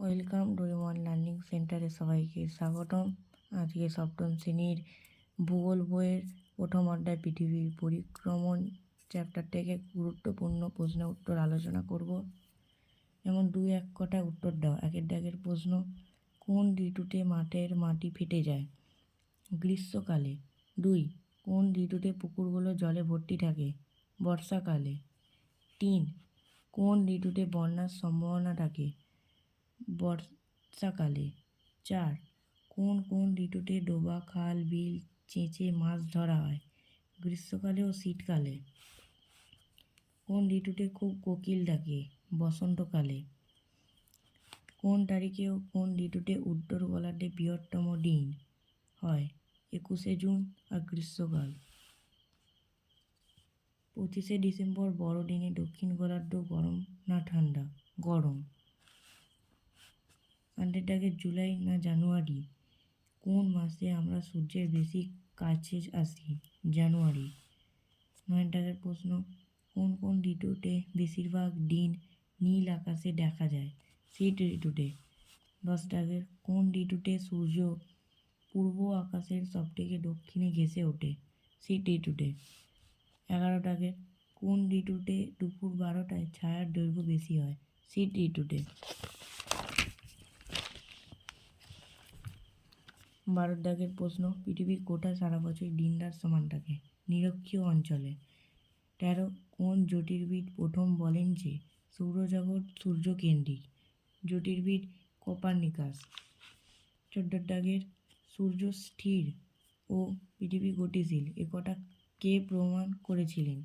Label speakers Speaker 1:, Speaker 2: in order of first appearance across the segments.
Speaker 1: Welcome Doraemon learning সেন্টারে সবাইকে স্বাগতম। আজকে সপ্তম শ্রেণীর ভূগোল বইয়ের প্রথম অধ্যায় পৃথিবীর পরিক্রমণ চ্যাপ্টার থেকে গুরুত্বপূর্ণ প্রশ্নের উত্তর আলোচনা করব। যেমন 2-1 কথায় উত্তর দাও। একের দাগের প্রশ্ন, কোন ঋতুতে মাঠের মাটি ফেটে যায়? গ্রীষ্মকালে। 2, কোন ঋতুতে পুকুরগুলো জলে ভর্তি থাকে? বর্ষাকালে। 3, কোন ঋতুতে বন্যার সম্ভাবনা থাকে? বর্ষাকালে। 4, কোন কোন ঋতুতে ডোবা, খাল, বিল, চেঁচে মাছ ধরা হয়? গ্রীষ্মকালে ও শীতকালে। কোন ঋতুতে খুব কোকিল ডাকে? বসন্তকালে। কোন তারিখে ও কোন ঋতুতে উত্তর গোলার্ধে বৃহত্তম দিন হয়? 21শে জুন আর গ্রীষ্মকাল। 25শে ডিসেম্বর বড়দিনে দক্ষিণ গোলার্ধ গরম না ঠান্ডা? গরম। 8 জুলাই না জানুয়ারি? কোন মাসে আমরা সূর্যের বেশি কাছে আসি? জানুয়ারি। 9 প্রশ্ন, কোন কোন ঋতুতে বেশিরভাগ দিন নীল আকাশে দেখা যায়? শীত ঋতুতে। 10 কোন ঋতুতে সূর্য পূর্ব আকাশের সবথেকে দক্ষিণে ঘেঁষে ওঠে? শীত ঋতুতে। 11 কোন ঋতুতে দুপুর 12টায় ছায়ার দৈর্ঘ্য বেশি হয়? শীত ঋতুতে। 12 প্রশ্ন, পৃথিবীর কোথায় সারা বছর দিন রাত সমান থাকে? নিরক্ষীয় অঞ্চলে। 13, কোন জ্যোতির্বিদ প্রথম বলেন যে সৌরজগৎ সূর্যকেন্দ্রিক? জ্যোতির্বিদ কোপার্নিকাস। 14 সূর্য স্থির ও পৃথিবী গতিশীল একথা কে প্রমাণ করেছিলেন?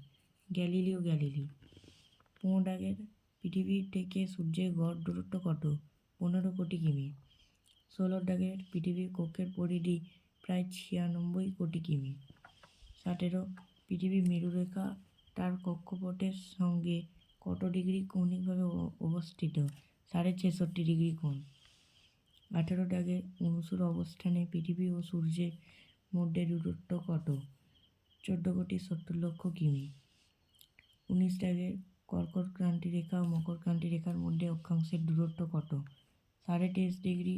Speaker 1: Galileo Galilei. 15, পৃথিবী থেকে সূর্যের গড় দূরত্ব কত? 15 কোটি কিমি। 16, পৃথিবীর কক্ষের পরিধি প্রায় 96 কোটি কিমি। 17, পৃথিবীর মেরুরেখা তার কক্ষপথের সঙ্গে কত ডিগ্রি কৌণিকভাবে অবস্থিত? 66.5 ডিগ্রি কোণ। 18, অনুসুর অবস্থানে পৃথিবী ও সূর্যের মধ্যে দূরত্ব কত? 14,70,00,000 কিমি। 19, কর্কট ক্রান্তি রেখা ও মকর ক্রান্তি রেখার মধ্যে অক্ষাংশের দূরত্ব কত? 23.5 ডিগ্রি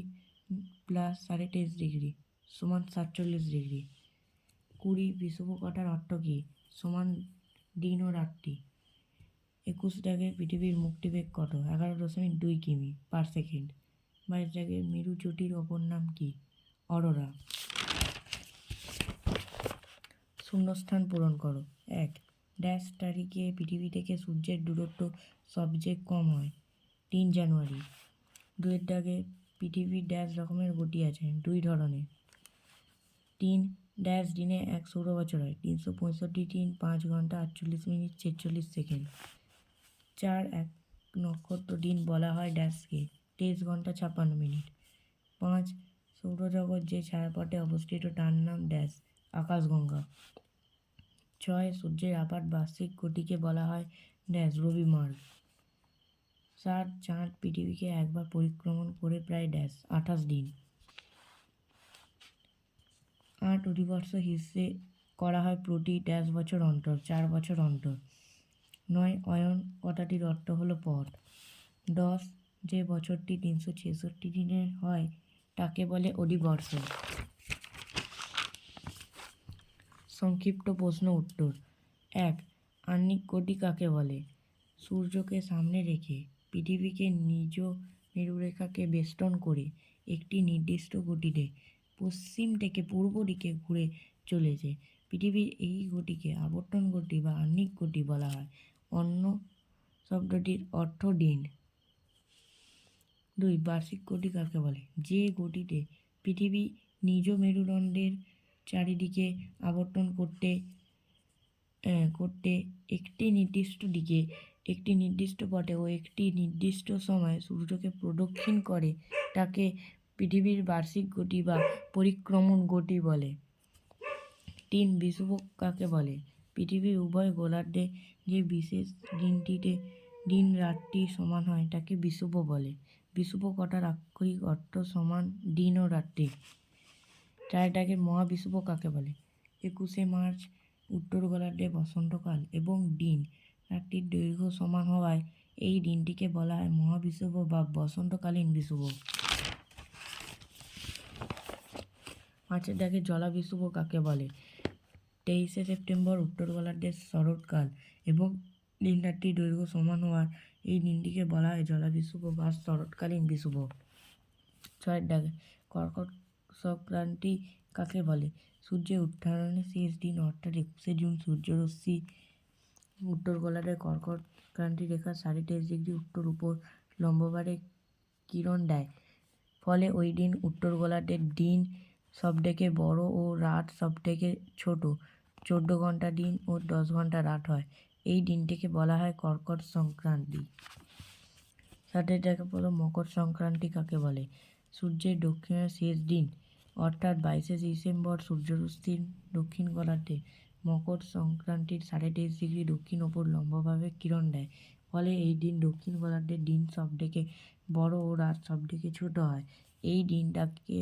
Speaker 1: প্লাস 23.5 ডিগ্রি সমান 47 ডিগ্রি। 20, বিষুব কাটার অর্থ কী? সমান দিন ও রাত্রি। 21, পৃথিবীর মুক্তিবেগ কত? 11.2 কিমি পার সেকেন্ড। 22, মেরু জ্যোতির অপর নাম কি? অরোরা। শূন্যস্থান পূরণ করো। 1, ড্যাশ তারিখে পৃথিবী থেকে সূর্যের দূরত্ব সবচেয়ে কম হয়? 3 জানুয়ারি। 2 পৃথিবীর ড্যাশ রকমের গতি আছে? 2 ধরনের। 3, ড্যাশ দিনে 1 সৌরবছর হয়? 365 দিন 5 ঘন্টা 48 মিনিট 46 সেকেন্ড। 4, এক নক্ষত্র দিন বলা হয় ড্যাশকে? 23 ঘন্টা 56 মিনিট। 5, সৌরজগৎ যে ছায়াপথে অবস্থিত তার নাম ড্যাশ? আকাশগঙ্গা। 6, সূর্যের আপাত বার্ষিক গতিকে বলা হয় ড্যাশ? রবিমার্গ। 7, চাঁদ পৃথিবীকে একবার পরিক্রমণ করে প্রায় ড্যাশ? 28 দিন। 8, অধিবর্ষ হিসেবে করা হয় প্রতি ড্যাশ বছর অন্তর? 4 বছর অন্তর। 9, অয়ন কথাটির অর্থ হলো পথ। 10, যে বছরটি 366 দিনের হয় তাকে বলে অধিবর্ষ। সংক্ষিপ্ত প্রশ্ন উত্তর। 1, আহ্নিক গতি কাকে বলে? সূর্যকে সামনে রেখে পৃথিবীকে নিজ মেরুরেখাকে বেষ্টন করে একটি নির্দিষ্ট গতিতে পশ্চিম থেকে পূর্ব দিকে ঘুরে চলেছে পৃথিবীর এই গতিকে আবর্তন গতি বা আহ্নিক গতি বলা হয়। অন্য শব্দটির অর্থ দিন। 2, বার্ষিক গতি কাকে বলে? যে গতিতে পৃথিবী নিজ মেরুদণ্ডের চারিদিকে আবর্তন করতে একটি নির্দিষ্ট দিকে একটি নির্দিষ্ট পথে ও একটি নির্দিষ্ট সময়ে সূর্যকে প্রদক্ষিণ করে তাকে পৃথিবীর বার্ষিক গতি বা পরিক্রমণ গতি বলে। 3, বিষুবক কাকে বলে? পৃথিবীর উভয় গোলার্ধে যে বিশেষ দিনটিতে দিন রাত্রি সমান হয় তাকে বিষুব বলে। বিষুব কথার আক্ষরিক অর্থ সমান দিন ও রাত্রি। 4, মহাবিষুব কাকে বলে? 21শে মার্চ উত্তর গোলার্ধে বসন্তকাল এবং দিন রাত্রির দৈর্ঘ্য সমান হওয়ায় এই দিনটিকে বলা হয় মহাবিষুব বা বসন্তকালীন বিষুব। মাছের ডাকে জলাবিষুব কাকে বলে? 23শে সেপ্টেম্বর উত্তর গোলার্ধের শরৎকাল এবং দিনরাত্রির দৈর্ঘ্য সমান হওয়ার এই দিনটিকে বলা হয় জলাবিষুব বা শরৎকালীন বিষুব। ছয়ের ডাকে কর্কট সংক্রান্তি কাকে বলে? সূর্যের উত্তরায়ণের শেষ দিন অর্থাৎ 21শে জুন সূর্যরশ্মি উত্তর গোলার্ধের কর্কট ক্রান্তি রেখার 23.5 উত্তর উপর লম্বভাবে কিরণ দেয়, ফলে ওই দিন উত্তর গোলার্ধের দিন সবথেকে বড় ও রাত সবথেকে ছোট। 14 ঘন্টা দিন ও 10 ঘন্টা রাত হয়। এই দিনটিকে বলা হয় কর্কট সংক্রান্তি। সাথের দেখা হলো মকর সংক্রান্তি কাকে বলে? সূর্যের দক্ষিণের শেষ দিন অর্থাৎ 22শে ডিসেম্বর সূর্যরশ্মি দক্ষিণ গোলার্ধে মকর সংক্রান্তির 23.5 দক্ষিণ ওপর লম্বভাবে কিরণ দেয়, ফলে এই দিন দক্ষিণ গোলার্ধের দিন সবথেকে বড় ও রাত সবথেকে ছোট হয়। এই দিনটাকে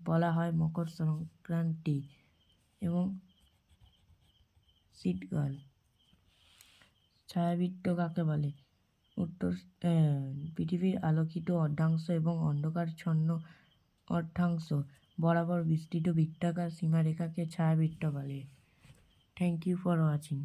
Speaker 1: বলা হয় মকর সংক্রান্তি এবং শীতকাল। ছায়াবৃত্ত কাকে বলে? উত্তর পৃথিবীর আলোকিত অর্ধাংশ এবং অন্ধকারচ্ছন্ন অর্ধাংশ বরাবর বিস্তৃত বৃত্তাকার সীমারেখাকে ছায়াবৃত্ত বলে। Thank you for watching.